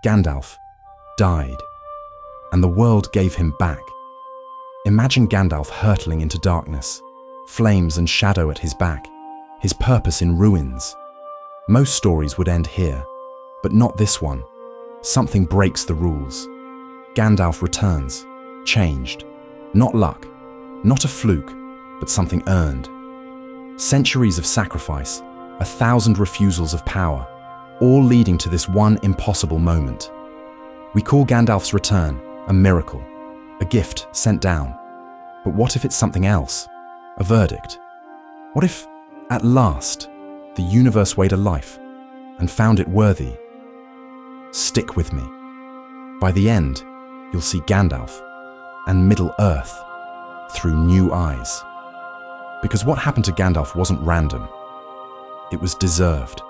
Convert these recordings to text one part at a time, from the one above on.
Gandalf died, and the world gave him back. Imagine Gandalf hurtling into darkness, flames and shadow at his back, his purpose in ruins. Most stories would end here, but not this one. Something breaks the rules. Gandalf returns, changed. Not luck, not a fluke, but something earned. Centuries of sacrifice, 1,000 refusals of power, all leading to this one impossible moment. We call Gandalf's return a miracle, a gift sent down. But what if it's something else? A verdict? What if, at last, the universe weighed a life and found it worthy? Stick with me. By the end, you'll see Gandalf and Middle-earth through new eyes. Because what happened to Gandalf wasn't random. It was deserved.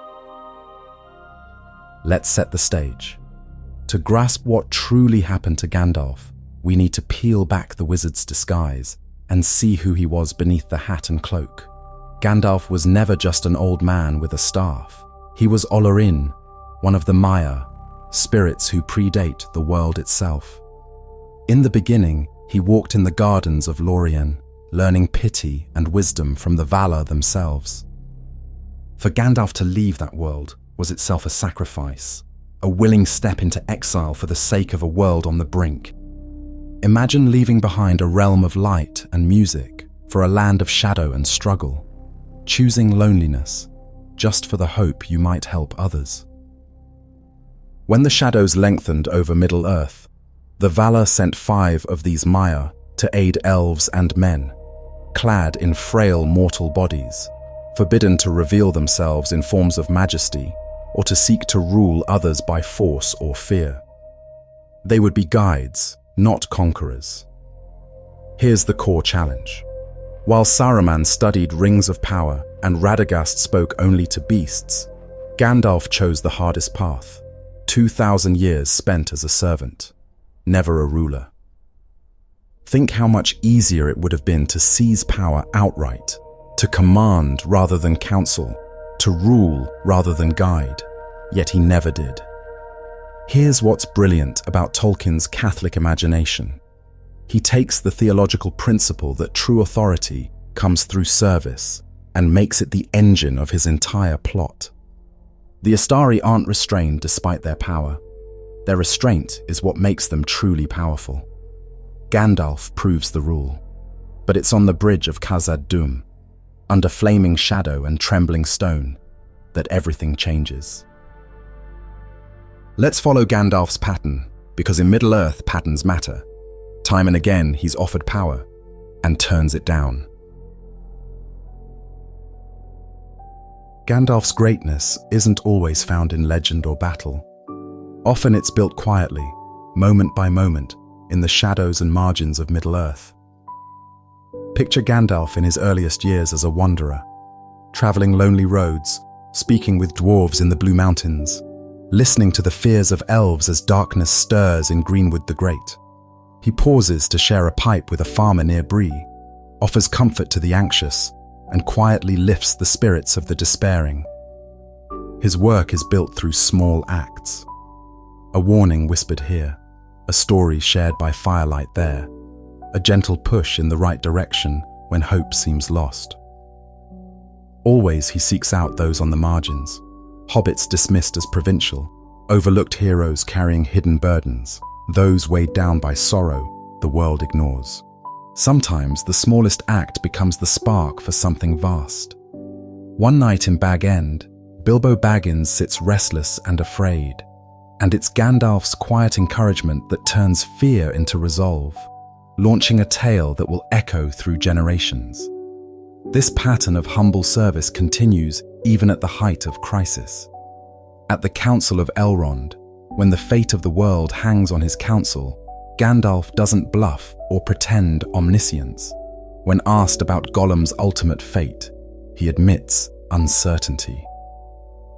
Let's set the stage. To grasp what truly happened to Gandalf, we need to peel back the wizard's disguise and see who he was beneath the hat and cloak. Gandalf was never just an old man with a staff. He was Olorin, one of the Maiar, spirits who predate the world itself. In the beginning, he walked in the gardens of Lorien, learning pity and wisdom from the Valar themselves. For Gandalf to leave that world was itself a sacrifice, a willing step into exile for the sake of a world on the brink. Imagine leaving behind a realm of light and music for a land of shadow and struggle, choosing loneliness just for the hope you might help others. When the shadows lengthened over Middle-earth, the Valar sent 5 of these Maiar to aid elves and men, clad in frail mortal bodies, forbidden to reveal themselves in forms of majesty or to seek to rule others by force or fear. They would be guides, not conquerors. Here's the core challenge. While Saruman studied rings of power and Radagast spoke only to beasts, Gandalf chose the hardest path, 2,000 years spent as a servant, never a ruler. Think how much easier it would have been to seize power outright, to command rather than counsel, to rule rather than guide, yet he never did. Here's what's brilliant about Tolkien's Catholic imagination. He takes the theological principle that true authority comes through service and makes it the engine of his entire plot. The Astari aren't restrained despite their power. Their restraint is what makes them truly powerful. Gandalf proves the rule, but it's on the bridge of Khazad-dûm, under flaming shadow and trembling stone, that everything changes. Let's follow Gandalf's pattern, because in Middle-earth patterns matter. Time and again he's offered power and turns it down. Gandalf's greatness isn't always found in legend or battle. Often it's built quietly, moment by moment, in the shadows and margins of Middle-earth. Picture Gandalf in his earliest years as a wanderer, traveling lonely roads, speaking with dwarves in the Blue Mountains, listening to the fears of elves as darkness stirs in Greenwood the Great. He pauses to share a pipe with a farmer near Bree, offers comfort to the anxious, and quietly lifts the spirits of the despairing. His work is built through small acts. A warning whispered here, a story shared by firelight there, a gentle push in the right direction when hope seems lost. Always he seeks out those on the margins, hobbits dismissed as provincial, overlooked heroes carrying hidden burdens, those weighed down by sorrow the world ignores. Sometimes the smallest act becomes the spark for something vast. One night in Bag End, Bilbo Baggins sits restless and afraid, and it's Gandalf's quiet encouragement that turns fear into resolve, launching a tale that will echo through generations. This pattern of humble service continues even at the height of crisis. At the Council of Elrond, when the fate of the world hangs on his counsel, Gandalf doesn't bluff or pretend omniscience. When asked about Gollum's ultimate fate, he admits uncertainty.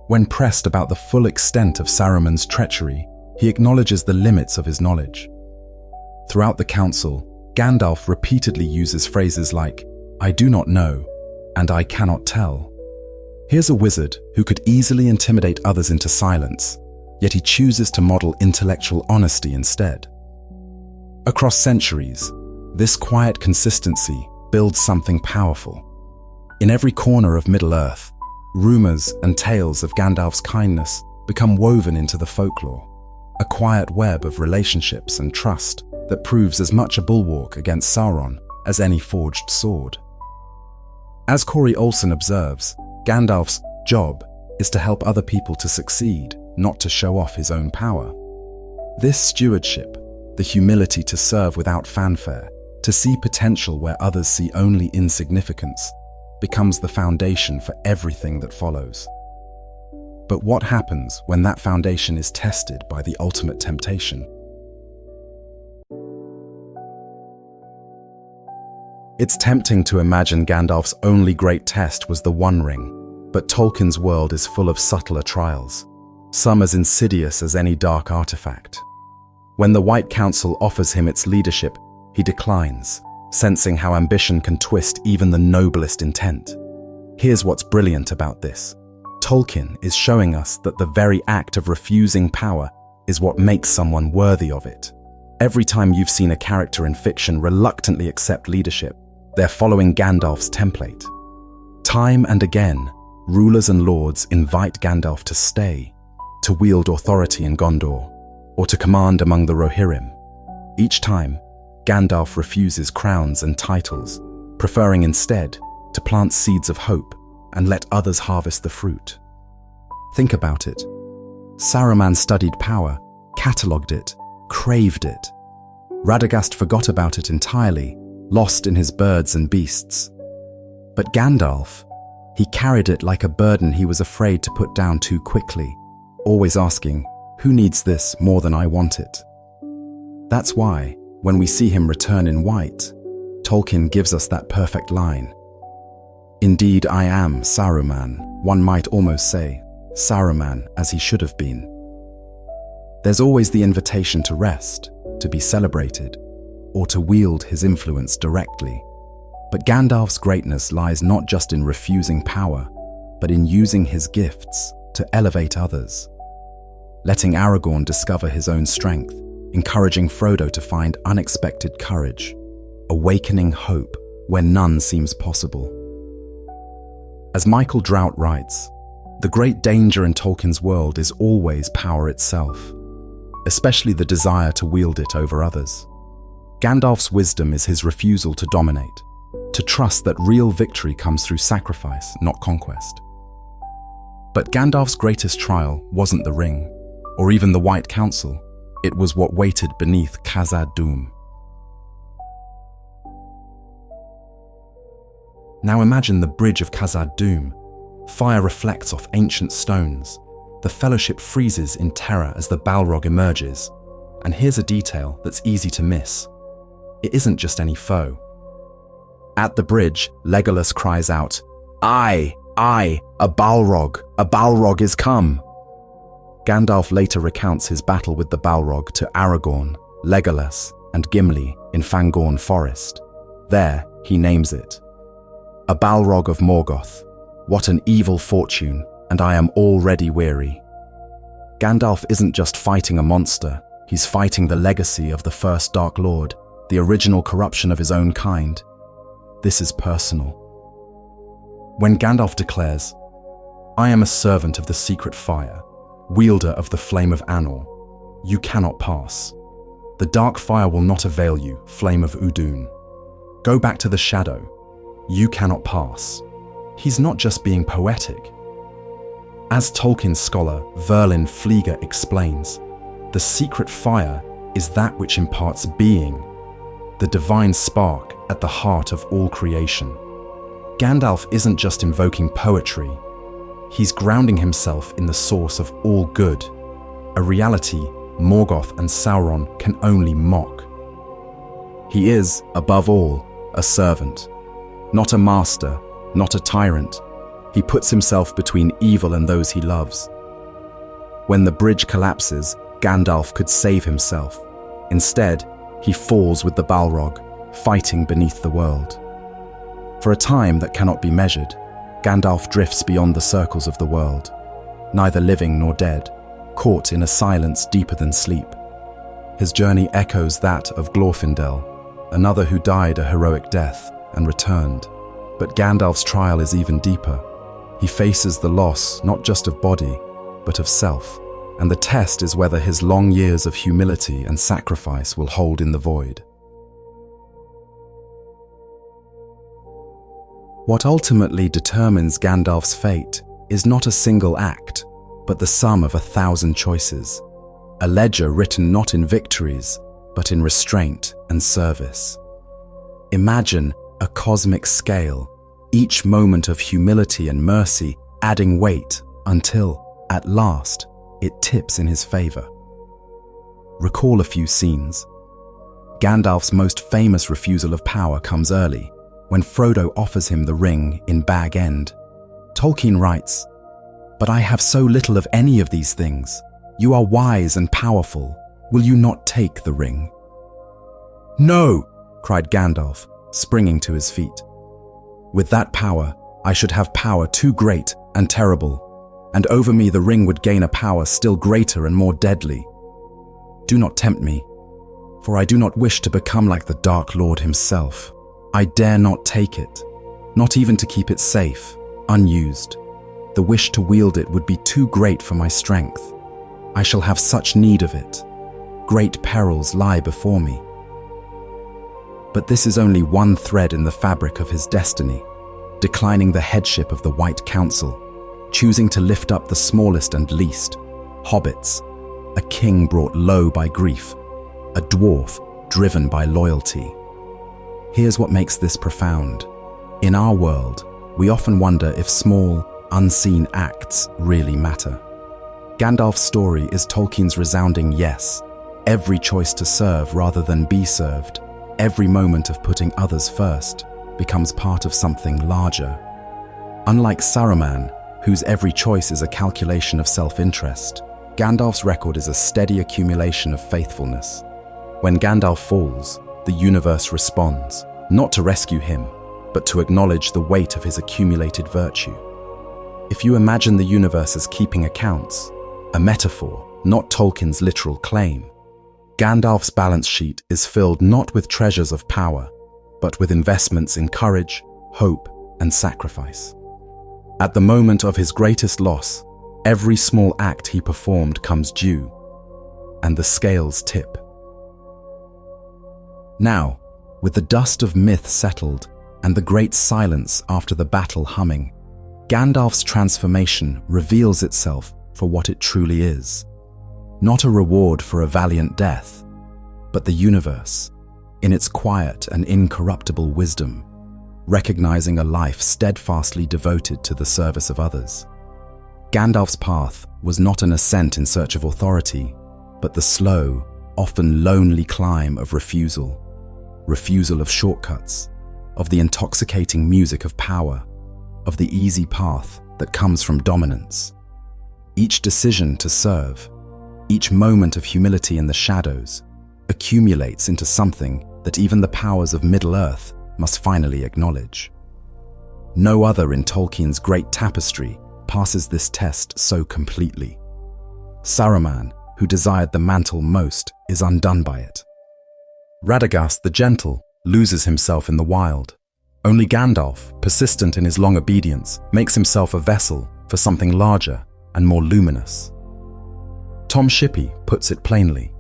When pressed about the full extent of Saruman's treachery, he acknowledges the limits of his knowledge. Throughout the council, Gandalf repeatedly uses phrases like, "I do not know," and "I cannot tell." Here's a wizard who could easily intimidate others into silence, yet he chooses to model intellectual honesty instead. Across centuries, this quiet consistency builds something powerful. In every corner of Middle-earth, rumors and tales of Gandalf's kindness become woven into the folklore, a quiet web of relationships and trust that proves as much a bulwark against Sauron as any forged sword. As Corey Olsen observes, Gandalf's job is to help other people to succeed, not to show off his own power. This stewardship, the humility to serve without fanfare, to see potential where others see only insignificance, becomes the foundation for everything that follows. But what happens when that foundation is tested by the ultimate temptation? It's tempting to imagine Gandalf's only great test was the One Ring, but Tolkien's world is full of subtler trials, some as insidious as any dark artifact. When the White Council offers him its leadership, he declines, sensing how ambition can twist even the noblest intent. Here's what's brilliant about this. Tolkien is showing us that the very act of refusing power is what makes someone worthy of it. Every time you've seen a character in fiction reluctantly accept leadership, they're following Gandalf's template. Time and again, rulers and lords invite Gandalf to stay, to wield authority in Gondor, or to command among the Rohirrim. Each time, Gandalf refuses crowns and titles, preferring instead to plant seeds of hope and let others harvest the fruit. Think about it. Saruman studied power, catalogued it, craved it. Radagast forgot about it entirely, lost in his birds and beasts. But Gandalf, he carried it like a burden he was afraid to put down too quickly, always asking, "Who needs this more than I want it?" That's why, when we see him return in white, Tolkien gives us that perfect line. Indeed, I am Saruman, one might almost say, Saruman as he should have been. There's always the invitation to rest, to be celebrated, or to wield his influence directly. But Gandalf's greatness lies not just in refusing power, but in using his gifts to elevate others. Letting Aragorn discover his own strength, encouraging Frodo to find unexpected courage, awakening hope where none seems possible. As Michael Drought writes, the great danger in Tolkien's world is always power itself, especially the desire to wield it over others. Gandalf's wisdom is his refusal to dominate, to trust that real victory comes through sacrifice, not conquest. But Gandalf's greatest trial wasn't the ring, or even the White Council. It was what waited beneath Khazad-dûm. Now imagine the bridge of Khazad-dûm. Fire reflects off ancient stones. The Fellowship freezes in terror as the Balrog emerges. And here's a detail that's easy to miss. It isn't just any foe. At the bridge, Legolas cries out, "I, a Balrog is come." Gandalf later recounts his battle with the Balrog to Aragorn, Legolas, and Gimli in Fangorn Forest. There, he names it. A Balrog of Morgoth, what an evil fortune, and I am already weary. Gandalf isn't just fighting a monster, he's fighting the legacy of the first Dark Lord, the original corruption of his own kind. This is personal. When Gandalf declares, "I am a servant of the secret fire, wielder of the flame of Anor, you cannot pass. The dark fire will not avail you, flame of Udun. Go back to the shadow. You cannot pass." He's not just being poetic. As Tolkien scholar Verlin Flieger explains, the secret fire is that which imparts being, the divine spark at the heart of all creation. Gandalf isn't just invoking poetry, he's grounding himself in the source of all good, a reality Morgoth and Sauron can only mock. He is, above all, a servant, not a master, not a tyrant. He puts himself between evil and those he loves. When the bridge collapses, Gandalf could save himself. Instead, he falls with the Balrog, fighting beneath the world. For a time that cannot be measured, Gandalf drifts beyond the circles of the world, neither living nor dead, caught in a silence deeper than sleep. His journey echoes that of Glorfindel, another who died a heroic death and returned. But Gandalf's trial is even deeper. He faces the loss not just of body, but of self, and the test is whether his long years of humility and sacrifice will hold in the void. What ultimately determines Gandalf's fate is not a single act, but the sum of 1,000 choices, a ledger written not in victories, but in restraint and service. Imagine a cosmic scale, each moment of humility and mercy adding weight until, at last, it tips in his favor. Recall a few scenes. Gandalf's most famous refusal of power comes early, when Frodo offers him the ring in Bag End. Tolkien writes, "But I have so little of any of these things. You are wise and powerful. Will you not take the ring?" "No!" cried Gandalf, springing to his feet. "With that power, I should have power too great and terrible, and over me the ring would gain a power still greater and more deadly. Do not tempt me, for I do not wish to become like the Dark Lord himself. I dare not take it, not even to keep it safe, unused. The wish to wield it would be too great for my strength. I shall have such need of it. Great perils lie before me." But this is only one thread in the fabric of his destiny, declining the headship of the White Council, choosing to lift up the smallest and least, hobbits, a king brought low by grief, a dwarf driven by loyalty. Here's what makes this profound. In our world, we often wonder if small, unseen acts really matter. Gandalf's story is Tolkien's resounding yes. Every choice to serve rather than be served, every moment of putting others first, becomes part of something larger. Unlike Saruman, whose every choice is a calculation of self-interest, Gandalf's record is a steady accumulation of faithfulness. When Gandalf falls, the universe responds, not to rescue him, but to acknowledge the weight of his accumulated virtue. If you imagine the universe as keeping accounts, a metaphor, not Tolkien's literal claim, Gandalf's balance sheet is filled not with treasures of power, but with investments in courage, hope, and sacrifice. At the moment of his greatest loss, every small act he performed comes due, and the scales tip. Now, with the dust of myth settled and the great silence after the battle humming, Gandalf's transformation reveals itself for what it truly is. Not a reward for a valiant death, but the universe, in its quiet and incorruptible wisdom, recognizing a life steadfastly devoted to the service of others. Gandalf's path was not an ascent in search of authority, but the slow, often lonely climb of refusal of shortcuts, of the intoxicating music of power, of the easy path that comes from dominance. Each decision to serve, each moment of humility in the shadows, accumulates into something that even the powers of Middle-earth must finally acknowledge. No other in Tolkien's great tapestry passes this test so completely. Saruman, who desired the mantle most, is undone by it. Radagast the Gentle loses himself in the wild. Only Gandalf, persistent in his long obedience, makes himself a vessel for something larger and more luminous. Tom Shippey puts it plainly.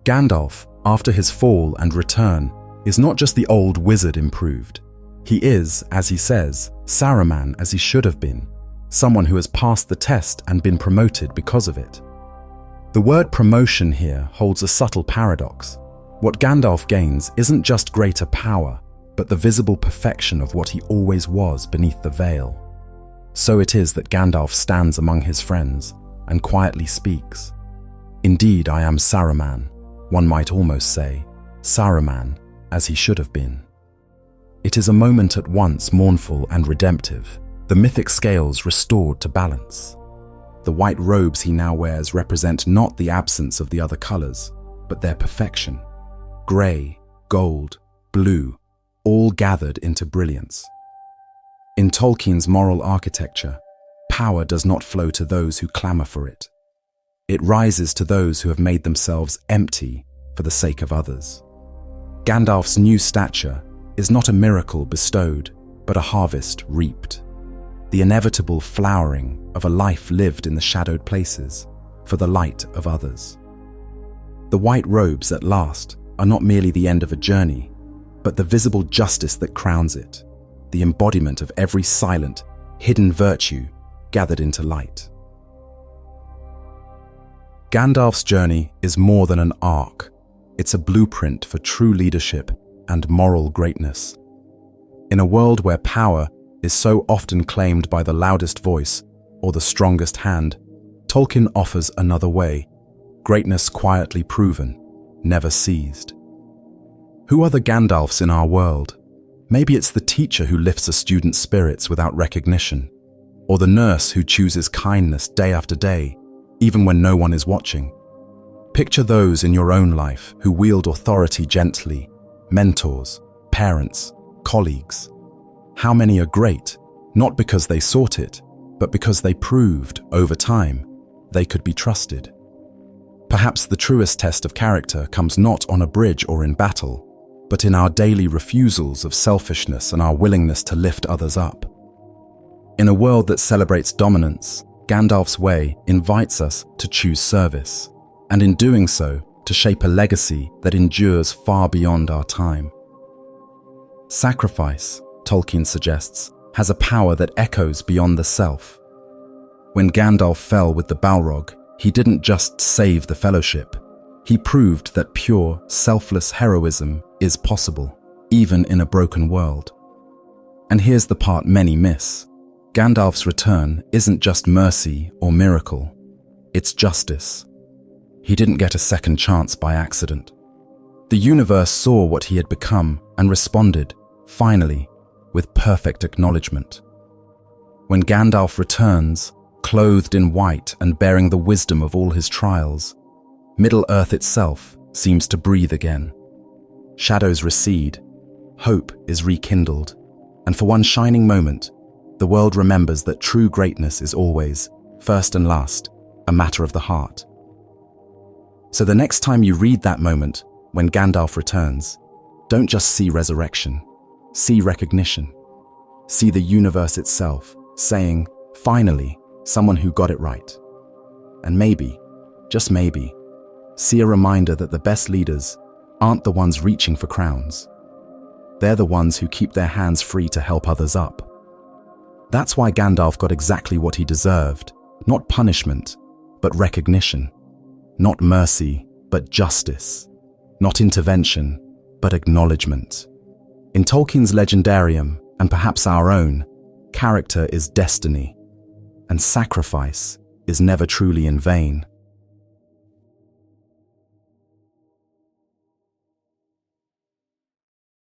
Gandalf, after his fall and return, is not just the old wizard improved. He is, as he says, Saruman as he should have been, someone who has passed the test and been promoted because of it. The word promotion here holds a subtle paradox. What Gandalf gains isn't just greater power, but the visible perfection of what he always was beneath the veil. So it is that Gandalf stands among his friends and quietly speaks. Indeed, I am Saruman, one might almost say, Saruman as he should have been. It is a moment at once mournful and redemptive, the mythic scales restored to balance. The white robes he now wears represent not the absence of the other colors, but their perfection. Grey, gold, blue, all gathered into brilliance. In Tolkien's moral architecture, power does not flow to those who clamor for it. It rises to those who have made themselves empty for the sake of others. Gandalf's new stature is not a miracle bestowed, but a harvest reaped. The inevitable flowering of a life lived in the shadowed places for the light of others. The white robes at last are not merely the end of a journey, but the visible justice that crowns it, the embodiment of every silent, hidden virtue gathered into light. Gandalf's journey is more than an arc. It's a blueprint for true leadership and moral greatness. In a world where power is so often claimed by the loudest voice or the strongest hand, Tolkien offers another way, greatness quietly proven, never seized. Who are the Gandalfs in our world? Maybe it's the teacher who lifts a student's spirits without recognition, or the nurse who chooses kindness day after day, even when no one is watching. Picture those in your own life who wield authority gently, mentors, parents, colleagues. How many are great, not because they sought it, but because they proved, over time, they could be trusted? Perhaps the truest test of character comes not on a bridge or in battle, but in our daily refusals of selfishness and our willingness to lift others up. In a world that celebrates dominance, Gandalf's way invites us to choose service, and in doing so, to shape a legacy that endures far beyond our time. Sacrifice, Tolkien suggests, has a power that echoes beyond the self. When Gandalf fell with the Balrog, he didn't just save the Fellowship. He proved that pure, selfless heroism is possible, even in a broken world. And here's the part many miss. Gandalf's return isn't just mercy or miracle, it's justice. He didn't get a second chance by accident. The universe saw what he had become and responded, finally, with perfect acknowledgement. When Gandalf returns, clothed in white and bearing the wisdom of all his trials, Middle-earth itself seems to breathe again. Shadows recede, hope is rekindled, and for one shining moment, the world remembers that true greatness is always, first and last, a matter of the heart. So the next time you read that moment, when Gandalf returns, don't just see resurrection, see recognition. See the universe itself saying, finally, someone who got it right. And maybe, just maybe, see a reminder that the best leaders aren't the ones reaching for crowns. They're the ones who keep their hands free to help others up. That's why Gandalf got exactly what he deserved, not punishment, but recognition. Not mercy, but justice. Not intervention, but acknowledgement. In Tolkien's legendarium, and perhaps our own, character is destiny, and sacrifice is never truly in vain.